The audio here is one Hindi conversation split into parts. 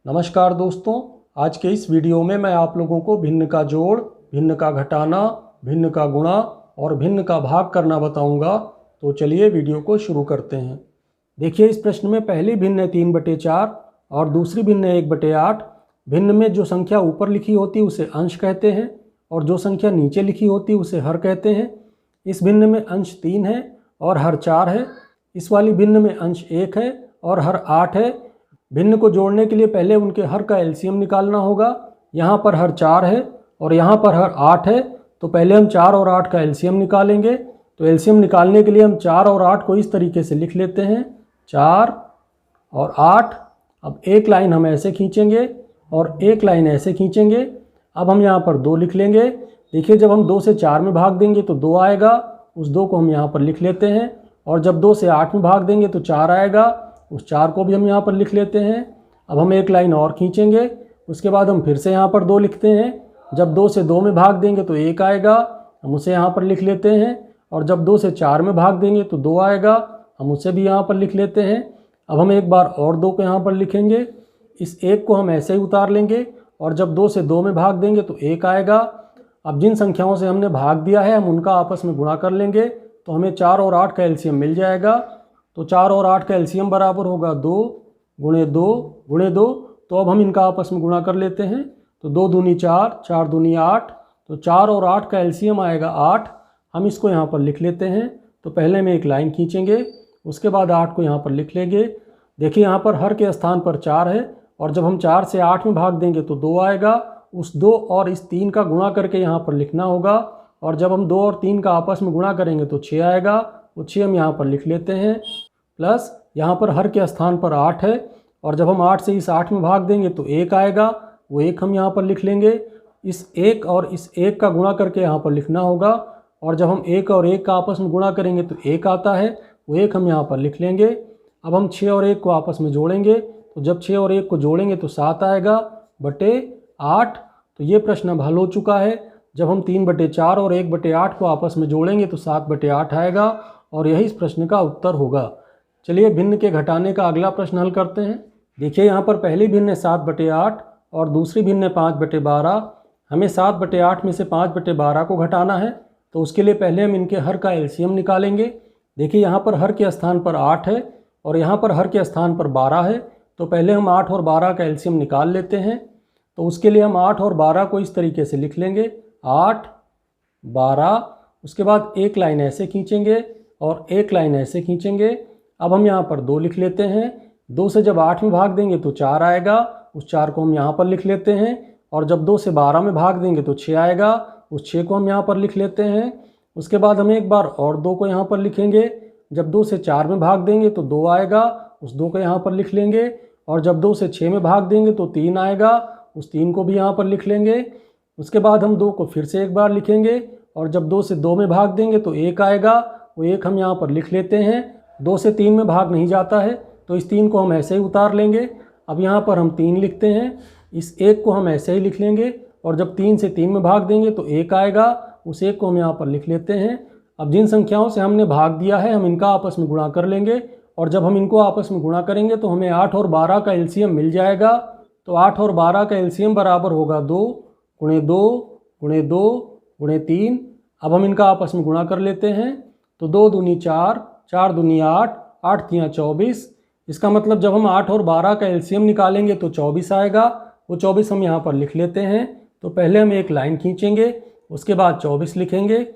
नमस्कार दोस्तों, आज के इस वीडियो में मैं आप लोगों को भिन्न का जोड़, भिन्न का घटाना, भिन्न का गुणा और भिन्न का भाग करना बताऊंगा। तो चलिए वीडियो को शुरू करते हैं। देखिए, इस प्रश्न में पहली भिन्न है 3/4 और दूसरी भिन्न है 1/8। भिन्न में जो संख्या ऊपर लिखी होती है उसे अंश कहते हैं और जो संख्या नीचे लिखी होती है उसे हर कहते हैं। इस भिन्न में अंश 3 है और हर 4 है। इस वाली भिन्न में अंश 1 है और हर 8 है। भिन्न को जोड़ने के लिए पहले उनके हर का एलसीएम निकालना होगा। यहाँ पर हर 4 है और यहाँ पर हर 8 है, तो पहले हम 4 और 8 का एलसीएम निकालेंगे। तो एलसीएम निकालने के लिए हम 4 और 8 को इस तरीके से लिख लेते हैं, 4 और 8। अब एक लाइन हम ऐसे खींचेंगे और एक लाइन ऐसे खींचेंगे। अब हम यहाँ पर 2 लिख लेंगे। देखिए, जब हम 2 से 4 में भाग देंगे तो 2 आएगा, उस 2 को हम यहाँ पर लिख लेते हैं। और जब 2 से 8 में भाग देंगे तो 4 आएगा, उस 4 को भी हम यहाँ पर लिख लेते हैं। अब हम एक लाइन और खींचेंगे, उसके बाद हम फिर से यहाँ पर 2 लिखते हैं। जब 2 से 2 में भाग देंगे तो 1 आएगा, हम उसे यहाँ पर लिख लेते हैं। और जब 2 से 4 में भाग देंगे तो 2 आएगा, हम उसे भी यहाँ पर लिख लेते हैं। अब हम एक बार और 2 को यहाँ पर लिखेंगे। इस 1 को हम ऐसे ही उतार लेंगे और जब 2 से 2 में भाग देंगे तो 1 आएगा। अब जिन संख्याओं से हमने भाग दिया है हम उनका आपस में गुणा कर लेंगे, तो हमें 4 और 8 का एलसीएम मिल जाएगा। तो 4 और 8 का एलसीएम बराबर होगा 2 गुणे 2 गुणे 2। तो अब हम इनका आपस में गुणा कर लेते हैं। तो 2 दूनी 4, 4 दूनी 8, तो 4 और 8 का एलसीएम आएगा 8। हम इसको यहाँ पर लिख लेते हैं। तो पहले में एक लाइन खींचेंगे, उसके बाद 8 को यहाँ पर लिख लेंगे। देखिए, यहाँ पर हर के स्थान पर 4 है और जब हम 4 से 8 में भाग देंगे तो 2 आएगा। उस 2 और इस 3 का गुणा करके यहाँ पर लिखना होगा। और जब हम 2 और 3 का आपस में गुणा करेंगे तो 6 आएगा, वो 6 हम यहाँ पर लिख लेते हैं। प्लस यहाँ पर हर के स्थान पर 8 है और जब हम 8 से इस 8 में भाग देंगे तो 1 आएगा, वो 1 हम यहाँ पर लिख लेंगे। इस 1 और इस 1 का गुणा करके यहाँ पर लिखना होगा। और जब हम 1 और 1 का आपस में गुणा करेंगे तो 1 आता है, वो 1 हम यहाँ पर लिख लेंगे। अब हम 6 और 1 को आपस में जोड़ेंगे, तो जब 6 और 1 को जोड़ेंगे तो 7 आएगा बटे 8। तो ये प्रश्न अब हल हो चुका है। जब हम 3/4 और 1/8 को आपस में जोड़ेंगे तो 7/8 आएगा और यही इस प्रश्न का उत्तर होगा। चलिए भिन्न के घटाने का अगला प्रश्न हल करते हैं। देखिए, यहाँ पर पहली भिन्न है 7/8 और दूसरी भिन्न है 5/12। हमें 7/8 में से 5/12 को घटाना है, तो उसके लिए पहले हम इनके हर का एलसीएम निकालेंगे। देखिए, यहाँ पर हर के स्थान पर 8 है और यहाँ पर हर के स्थान पर 12 है, तो पहले हम 8 और 12 का एलसीएम निकाल लेते हैं। तो उसके लिए हम 8 और 12 को इस तरीके से लिख लेंगे, 8 12। उसके बाद एक लाइन ऐसे खींचेंगे और एक लाइन ऐसे खींचेंगे। अब हम यहाँ पर 2 लिख लेते हैं। 2 से जब 8 में भाग देंगे तो 4 आएगा, उस 4 को हम यहाँ पर लिख लेते हैं। और जब 2 से 12 में भाग देंगे तो 6 आएगा, उस 6 को हम यहाँ पर लिख लेते हैं। उसके बाद हम एक बार और 2 को यहाँ पर लिखेंगे। जब 2 से 4 में भाग देंगे तो 2 आएगा, उस 2 को यहाँ पर लिख लेंगे। और जब 2 से 6 में भाग देंगे तो 3 आएगा, उस 3 को भी यहाँ पर लिख लेंगे। उसके बाद हम 2 को फिर से एक बार लिखेंगे और जब 2 से 2 में भाग देंगे तो 1 आएगा, वो 1 हम यहाँ पर लिख लेते हैं। 2 से 3 में भाग नहीं जाता है, तो इस 3 को हम ऐसे ही उतार लेंगे। अब यहाँ पर हम 3 लिखते हैं, इस 1 को हम ऐसे ही लिख लेंगे और जब 3 से 3 में भाग देंगे तो 1 आएगा, उस 1 को हम यहाँ पर लिख लेते हैं। अब जिन संख्याओं से हमने भाग दिया है हम इनका आपस में गुणा कर लेंगे और जब हम इनको आपस में गुणा करेंगे तो हमें 8 और 12 का एलसीएम मिल जाएगा। तो 8 और 12 का एलसीएम बराबर होगा 2 गुणे 2 गुणे 2 गुणे 3। अब हम इनका आपस में गुणा कर लेते हैं। तो 2 दूनी 4, 4 दूनी 8, 8 तियाँ 24। इसका मतलब जब हम 8 और 12 का एलसीएम निकालेंगे तो 24 आएगा, वो 24 हम यहाँ पर लिख लेते हैं। तो पहले हम एक लाइन खींचेंगे, उसके बाद 24 लिखेंगे।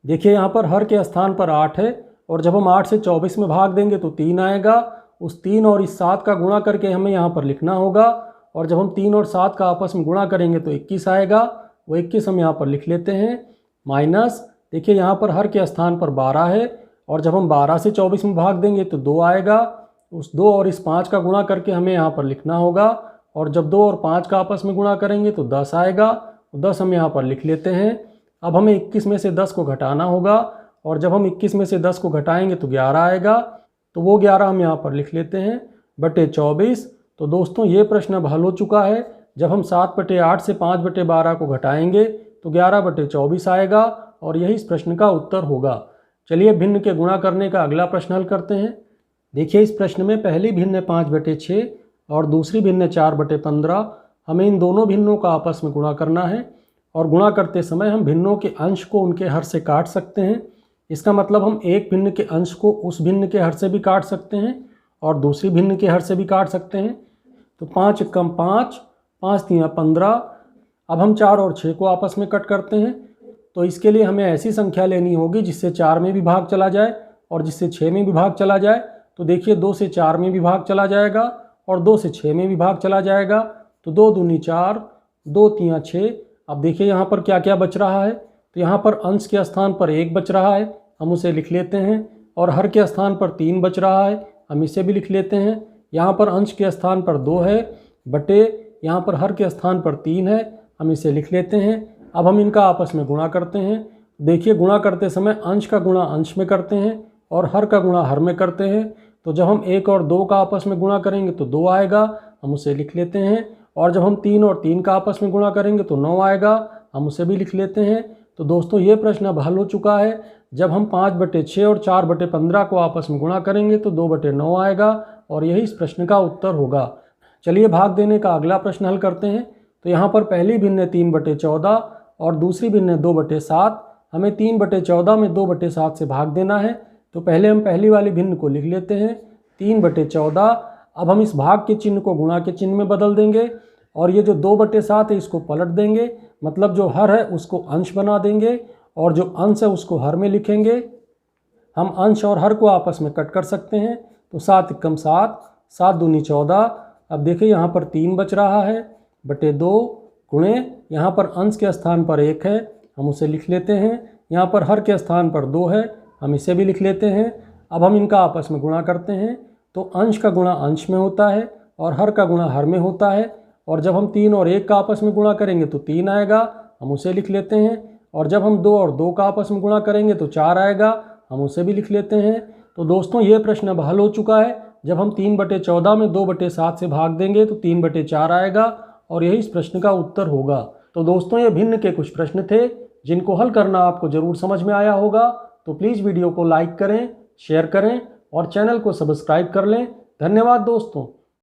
देखिए, यहाँ पर हर के स्थान पर 8 है और जब हम 8 से 24 में भाग देंगे तो 3 आएगा। उस 3 और इस 7 का गुणा करके हमें यहाँ पर लिखना होगा। और जब हम 3 और 7 का आपस में गुणा करेंगे तो 21 आएगा, वो 21 हम यहाँ पर लिख लेते हैं। माइनस, देखिए यहाँ पर हर के स्थान पर 12 है और जब हम 12 से 24 में भाग देंगे तो 2 आएगा। उस 2 और इस 5 का गुणा करके हमें यहाँ पर लिखना होगा। और जब 2 और 5 का आपस में गुणा करेंगे तो 10 आएगा, तो 10 हम यहाँ पर लिख लेते हैं। अब हमें 21 में से 10 को घटाना होगा और जब हम 21 में से 10 को घटाएंगे तो 11 आएगा, तो वो 11 हम यहाँ पर लिख लेते हैं बटे 24। तो दोस्तों, ये प्रश्न अब हल हो चुका है। जब हम 7/8 से 5/12 को घटाएंगे तो 11/24 आएगा और यही इस प्रश्न का उत्तर होगा। चलिए भिन्न के गुणा करने का अगला प्रश्न हल करते हैं। देखिए, इस प्रश्न में पहली भिन्न है 5/6 और दूसरी भिन्न है 4/15। हमें इन दोनों भिन्नों का आपस में गुणा करना है और गुणा करते समय हम भिन्नों के अंश को उनके हर से काट सकते हैं। इसका मतलब हम एक भिन्न के अंश को उस भिन्न के हर से भी काट सकते हैं और दूसरी भिन्न के हर से भी काट सकते हैं। तो 5 एकम 5, 5 तियाँ 15। अब हम 4 और 6 को आपस में कट करते हैं। तो इसके लिए हमें ऐसी संख्या लेनी होगी जिससे 4 में भी भाग चला जाए और जिससे 6 में भी भाग चला जाए। तो देखिए 2 से 4 में भी भाग चला जाएगा और 2 से 6 में भी भाग चला जाएगा। तो 2 दूनी 4, 2 तियाँ 6। अब देखिए यहाँ पर क्या क्या बच रहा है। तो यहाँ पर अंश के स्थान पर 1 बच रहा है, हम उसे लिख लेते हैं। और हर के स्थान पर 3 बच रहा है, हम इसे भी लिख लेते हैं। यहाँ पर अंश के स्थान पर 2 है बटे यहाँ पर हर के स्थान पर 3 है, हम इसे लिख लेते हैं। अब हम इनका आपस में गुणा करते हैं। देखिए गुणा करते समय अंश का गुणा अंश में करते हैं और हर का गुणा हर में करते हैं। तो जब हम 1 और 2 का आपस में गुणा करेंगे तो 2 आएगा, हम उसे लिख लेते हैं। और जब हम 3 और 3 का आपस में गुणा करेंगे तो 9 आएगा, हम उसे भी लिख लेते हैं। तो दोस्तों ये प्रश्न अब हल हो चुका है। जब हम 5/6 और 4/15 को आपस में गुणा करेंगे तो 2/9 आएगा और यही इस प्रश्न का उत्तर होगा। चलिए भाग देने का अगला प्रश्न हल करते हैं। तो यहाँ पर पहली भिन्न है 3/14 और दूसरी भिन्न है 2/7। हमें 3/14 में 2/7 से भाग देना है। तो पहले हम पहली वाली भिन्न को लिख लेते हैं 3/14। अब हम इस भाग के चिन्ह को गुणा के चिन्ह में बदल देंगे और ये जो 2/7 है इसको पलट देंगे, मतलब जो हर है उसको अंश बना देंगे और जो अंश है उसको हर में लिखेंगे। हम अंश और हर को आपस में कट कर सकते हैं। तो 7 एकम 7, 7 दूनी 14। अब देखिए यहाँ पर 3 बच रहा है बटे 2 गुणे यहाँ पर अंश के स्थान पर 1 है, हम उसे लिख लेते हैं। यहाँ पर हर के स्थान पर 2 है, हम इसे भी लिख लेते हैं। अब हम इनका आपस में गुणा करते हैं। तो अंश का गुणा अंश में होता है और हर का गुणा हर में होता है। और जब हम 3 और 1 का आपस में गुणा करेंगे तो 3 आएगा, हम उसे लिख लेते हैं। और जब हम 2 और 2 का आपस में गुणा करेंगे तो 4 आएगा, हम उसे भी लिख लेते हैं। तो दोस्तों ये प्रश्न अब हल हो चुका है। जब हम 3/14 में 2/7 से भाग देंगे तो 3/4 आएगा और यही इस प्रश्न का उत्तर होगा। तो दोस्तों ये भिन्न के कुछ प्रश्न थे जिनको हल करना आपको ज़रूर समझ में आया होगा। तो प्लीज़ वीडियो को लाइक करें, शेयर करें और चैनल को सब्सक्राइब कर लें। धन्यवाद दोस्तों।